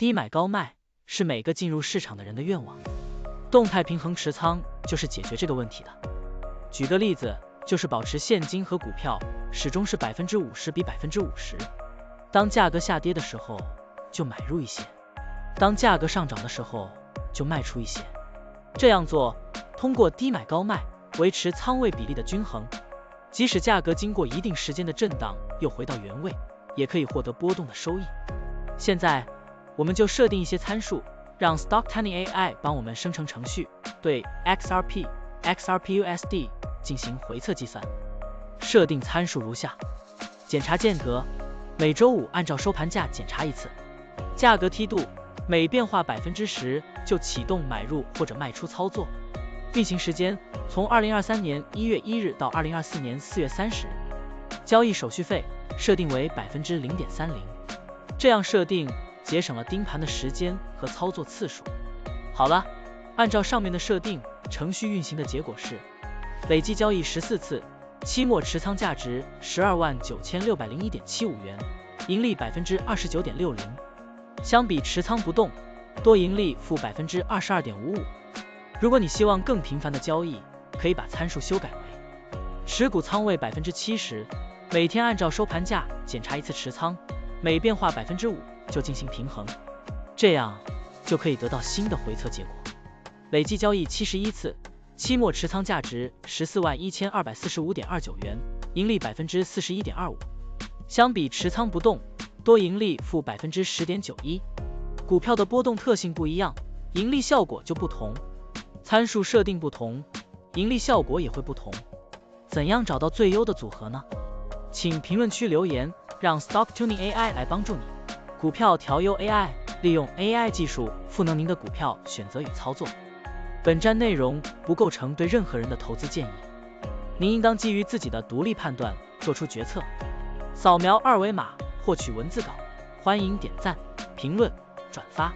低买高卖是每个进入市场的人的愿望，动态平衡持仓就是解决这个问题的。举个例子，就是保持现金和股票始终是50%比50%，当价格下跌的时候就买入一些，当价格上涨的时候就卖出一些。这样做，通过低买高卖维持仓位比例的均衡，即使价格经过一定时间的震荡又回到原位，也可以获得波动的收益。现在我们就设定一些参数，让 Stocktiny AI 帮我们生成程序，对 XRP、XRPUSD 进行回测计算。设定参数如下：检查间隔，每周五按照收盘价检查一次；价格梯度，每变化10%就启动买入或者卖出操作；运行时间从2023年1月1日到2024年4月30日；交易手续费设定为0.30%。这样设定节省了盯盘的时间和操作次数。好了，按照上面的设定，程序运行的结果是累计交易14次，期末持仓价值129601.75元，盈利29.60%。相比持仓不动，多盈利负22.55%。如果你希望更频繁的交易，可以把参数修改为持股仓位70%，每天按照收盘价检查一次持仓，每变化5%就进行平衡，这样就可以得到新的回测结果。累计交易71次，期末持仓价值141245.29元，盈利41.25%。相比持仓不动，多盈利负10.91%。股票的波动特性不一样，盈利效果就不同，参数设定不同，盈利效果也会不同。怎样找到最优的组合呢？请评论区留言，让 Stocktiny AI 来帮助你。股票调优 AI， 利用 AI 技术赋能您的股票选择与操作。本站内容不构成对任何人的投资建议，您应当基于自己的独立判断做出决策。扫描二维码获取文字稿，欢迎点赞、评论、转发。